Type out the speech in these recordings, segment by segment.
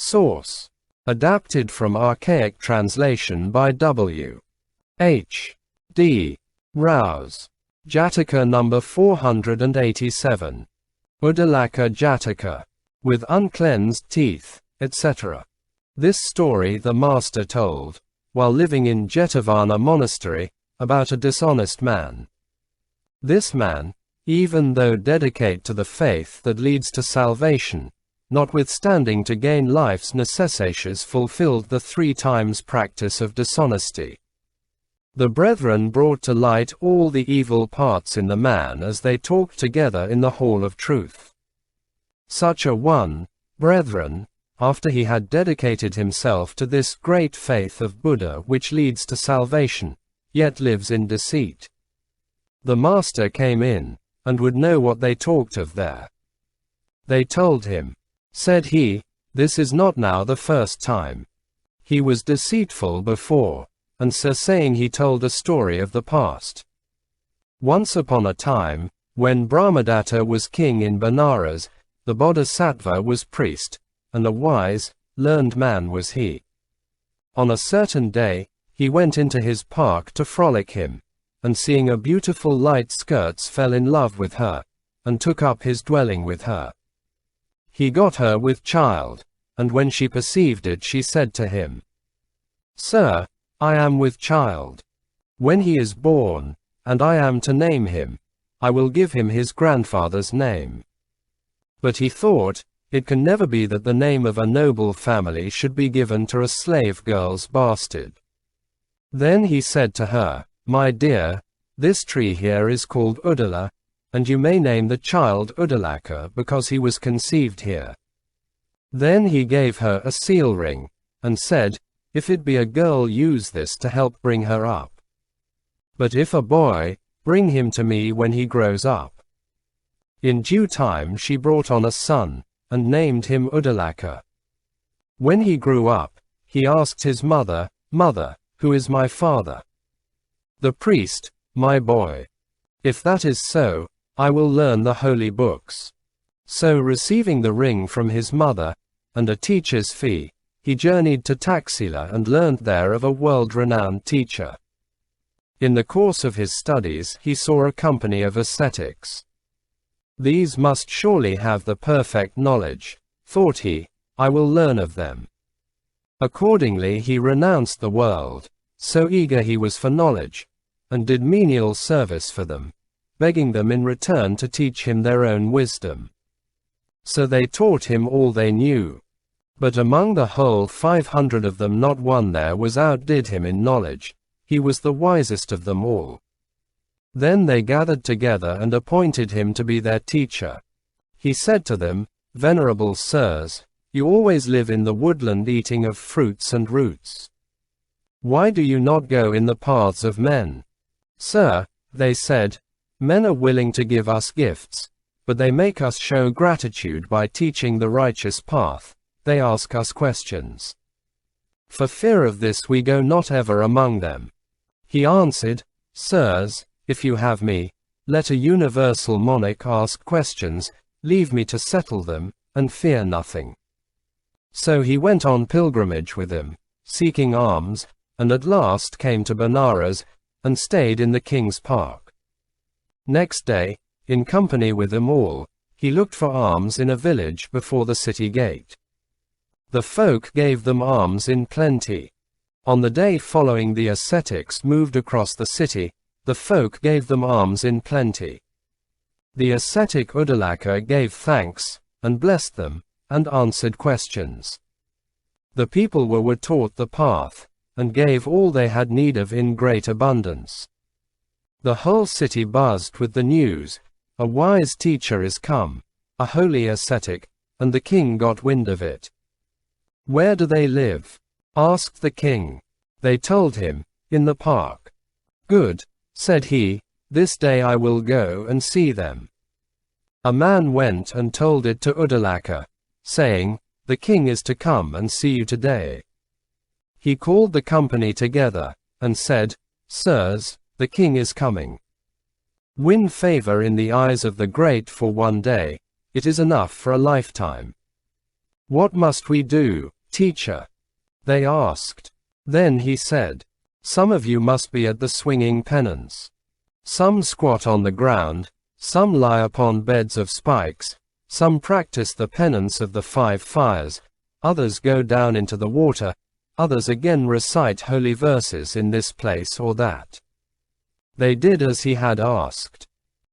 Source: adapted from archaic translation by W.H.D. Rouse. Jataka number 487. Uddālaka-Jātaka. With uncleansed teeth, etc. This story the master told, while living in Jetavana monastery, about a dishonest man. This man, even though dedicate to the faith that leads to salvation, notwithstanding to gain life's necessaries fulfilled the 3 times practice of dishonesty. The brethren brought to light all the evil parts in the man as they talked together in the hall of truth. Such a one, brethren, after he had dedicated himself to this great faith of Buddha which leads to salvation, yet lives in deceit. The master came in, and would know what they talked of there. They told him. Said he, this is not now the first time. He was deceitful before, and so saying he told a story of the past. Once upon a time, when Brahmadatta was king in Benares, the Bodhisattva was priest, and a wise, learned man was he. On a certain day, he went into his park to frolic him, and seeing a beautiful light skirts fell in love with her, and took up his dwelling with her. He got her with child, and when she perceived it she said to him, Sir, I am with child. When he is born, and I am to name him, I will give him his grandfather's name. But he thought, it can never be that the name of a noble family should be given to a slave girl's bastard. Then he said to her, My dear, this tree here is called Uddāla, and you may name the child Uddālaka because he was conceived here. Then he gave her a seal ring, and said, If it be a girl, use this to help bring her up. But if a boy, bring him to me when he grows up. In due time she brought on a son, and named him Uddālaka. When he grew up, he asked his mother, Mother, who is my father? The priest, My boy. If that is so, I will learn the holy books. So receiving the ring from his mother, and a teacher's fee, he journeyed to Taxila and learned there of a world-renowned teacher. In the course of his studies he saw a company of ascetics. These must surely have the perfect knowledge, thought he, I will learn of them. Accordingly he renounced the world, so eager he was for knowledge, and did menial service for them, begging them in return to teach him their own wisdom. So they taught him all they knew. But among the whole 500 of them not one there was outdid him in knowledge, he was the wisest of them all. Then they gathered together and appointed him to be their teacher. He said to them, Venerable sirs, you always live in the woodland eating of fruits and roots. Why do you not go in the paths of men? Sir, they said, men are willing to give us gifts, but they make us show gratitude by teaching the righteous path. They ask us questions. For fear of this we go not ever among them. He answered, Sirs, if you have me, let a universal monarch ask questions, leave me to settle them, and fear nothing. So he went on pilgrimage with him, seeking alms, and at last came to Benares, and stayed in the king's park. Next day, in company with them all, he looked for alms in a village before the city gate. The folk gave them alms in plenty. On the day following the ascetics moved across the city, the folk gave them alms in plenty. The ascetic Uddālaka gave thanks, and blessed them, and answered questions. The people were taught the path, and gave all they had need of in great abundance. The whole city buzzed with the news, a wise teacher is come, a holy ascetic, and the king got wind of it. Where do they live? Asked the king. They told him, in the park. Good, said he, this day I will go and see them. A man went and told it to Uddālaka, saying, the king is to come and see you today. He called the company together, and said, Sirs, the king is coming. Win favor in the eyes of the great for one day, it is enough for a lifetime. "What must we do, teacher?" they asked. Then he said, "Some of you must be at the swinging penance. Some squat on the ground, some lie upon beds of spikes, some practice the penance of the 5 fires, others go down into the water, others again recite holy verses in this place or that." They did as he had asked.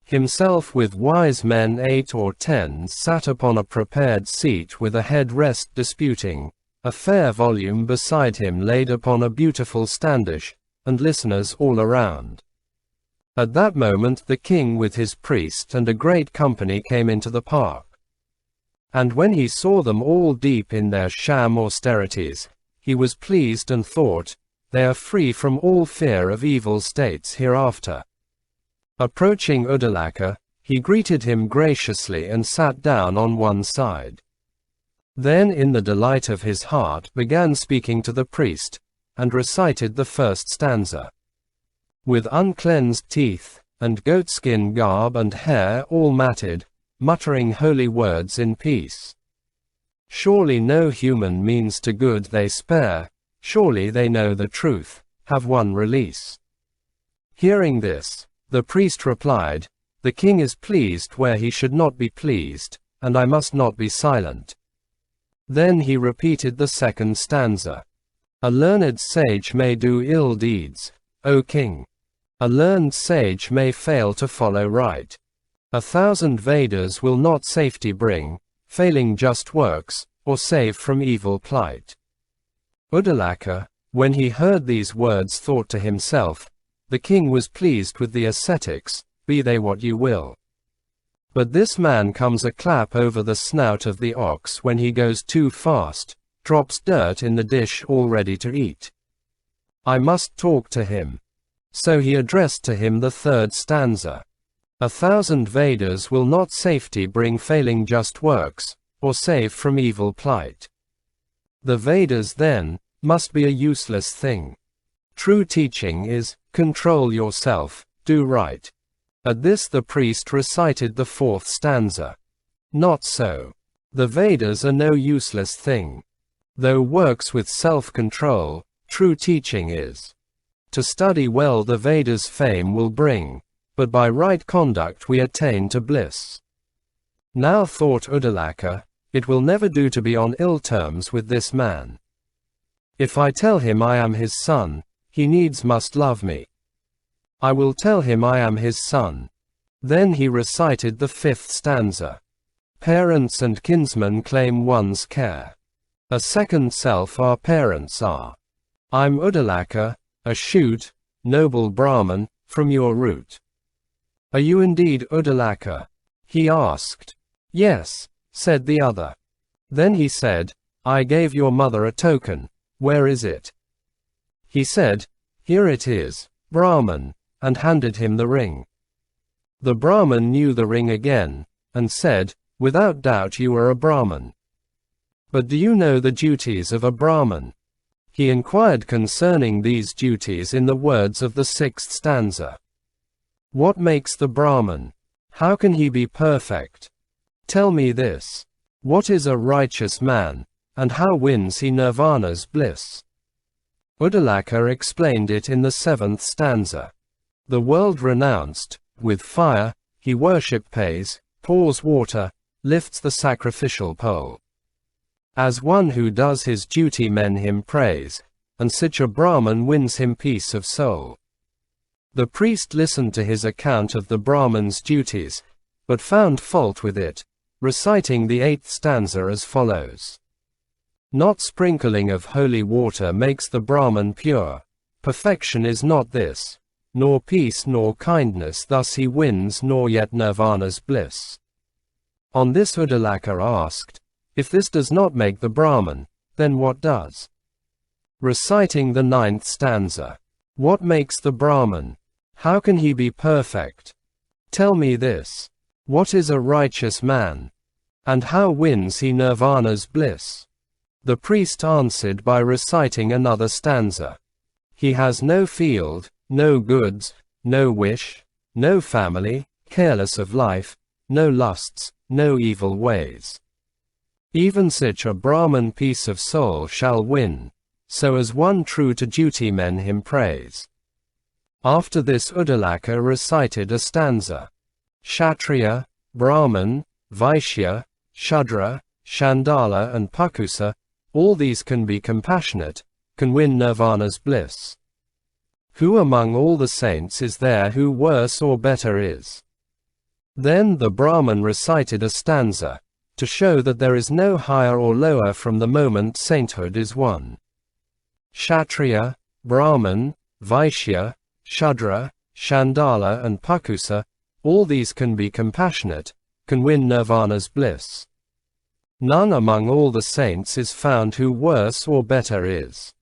Himself with wise men 8 or 10 sat upon a prepared seat with a head rest disputing, a fair volume beside him laid upon a beautiful standish, and listeners all around. At that moment the king with his priest and a great company came into the park. And when he saw them all deep in their sham austerities, he was pleased and thought, "They are free from all fear of evil states hereafter." Approaching Uddālaka, he greeted him graciously and sat down on one side. Then in the delight of his heart began speaking to the priest, and recited the first stanza. With uncleansed teeth, and goatskin garb and hair all matted, muttering holy words in peace. Surely no human means to good they spare, surely they know the truth, have won release. Hearing this, the priest replied, "The king is pleased where he should not be pleased, and I must not be silent." Then he repeated the second stanza. "A learned sage may do ill deeds, O king. A learned sage may fail to follow right. 1,000 vedas will not safety bring, failing just works, or save from evil plight." Uddālaka, when he heard these words, thought to himself, "The king was pleased with the ascetics, be they what you will. But this man comes a clap over the snout of the ox when he goes too fast, drops dirt in the dish all ready to eat. I must talk to him." So he addressed to him the third stanza. 1,000 vedas will not safety bring, failing just works, or save from evil plight. The Vedas, then, must be a useless thing. True teaching is, control yourself, do right. At this the priest recited the fourth stanza. Not so. The Vedas are no useless thing. Though works with self-control, true teaching is. To study well the Vedas fame will bring, but by right conduct we attain to bliss. Now thought Uddālaka, it will never do to be on ill terms with this man. If I tell him I am his son, he needs must love me. I will tell him I am his son. Then he recited the fifth stanza. Parents and kinsmen claim one's care. A second self our parents are. I'm Uddālaka, a shoot, noble brahmin, from your root. Are you indeed Uddālaka? He asked. Yes, said the other. Then he said, I gave your mother a token, where is it? He said, here it is, Brahmin, and handed him the ring. The Brahmin knew the ring again, and said, without doubt you are a Brahmin. But do you know the duties of a Brahmin? He inquired concerning these duties in the words of the sixth stanza. What makes the Brahmin? How can he be perfect? Tell me this. What is a righteous man, and how wins he nirvana's bliss? Uddālaka explained it in the seventh stanza. The world renounced, with fire, he worship pays, pours water, lifts the sacrificial pole. As one who does his duty men him praise, and such a Brahmin wins him peace of soul. The priest listened to his account of the Brahmin's duties, but found fault with it, reciting the eighth stanza as follows. Not sprinkling of holy water makes the Brahmin pure, perfection is not this, nor peace nor kindness thus he wins nor yet nirvana's bliss. On this Uddālaka asked, if this does not make the Brahmin, then what does? Reciting the ninth stanza. What makes the Brahmin? How can he be perfect? Tell me this. What is a righteous man? And how wins he nirvana's bliss? The priest answered by reciting another stanza. He has no field, no goods, no wish, no family, careless of life, no lusts, no evil ways. Even such a brahmin peace of soul shall win, so as one true to duty men him praise. After this Uddālaka recited a stanza. Kshatriya, Brahmin, Vaishya, Shudra, Chandala and Pakusa, all these can be compassionate, can win nirvana's bliss. Who among all the saints is there who worse or better is? Then the Brahmin recited a stanza, to show that there is no higher or lower from the moment sainthood is won. Kshatriya, Brahmin, Vaishya, Shudra, Chandala and Pakusa, all these can be compassionate, can win nirvana's bliss. None among all the saints is found who worse or better is.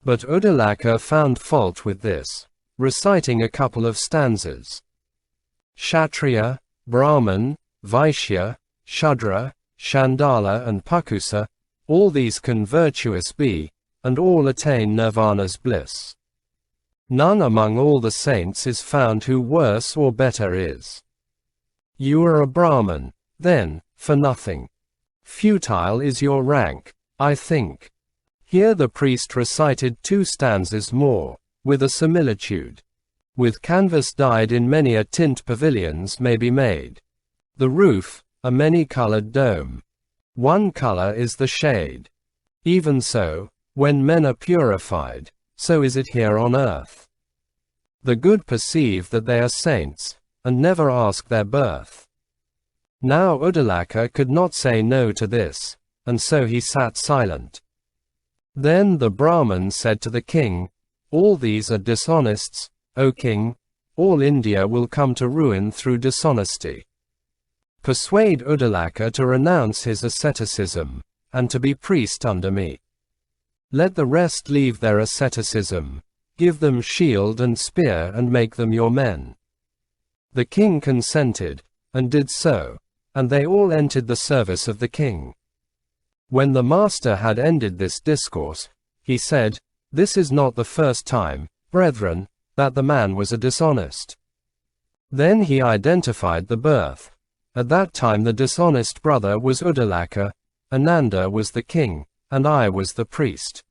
But Uddālaka found fault with this, reciting a couple of stanzas. Kshatriya, Brahmin, Vaishya, Shudra, Chandala and Pakusa, all these can virtuous be, and all attain nirvana's bliss. None among all the saints is found who worse or better is. You are a Brahmin, then, for nothing. Futile is your rank, I think. Here the priest recited 2 stanzas more, with a similitude. With canvas dyed in many a tint pavilions may be made. The roof, a many-colored dome. One color is the shade. Even so, when men are purified, so is it here on earth. The good perceive that they are saints, and never ask their birth. Now Uddālaka could not say no to this, and so he sat silent. Then the Brahmin said to the king, all these are dishonest, O king, all India will come to ruin through dishonesty. Persuade Uddālaka to renounce his asceticism, and to be priest under me. Let the rest leave their asceticism, give them shield and spear and make them your men. The king consented, and did so, and they all entered the service of the king. When the master had ended this discourse, he said, this is not the first time, brethren, that the man was a dishonest. Then he identified the birth. At that time the dishonest brother was Uddālaka, Ananda was the king, and I was the priest.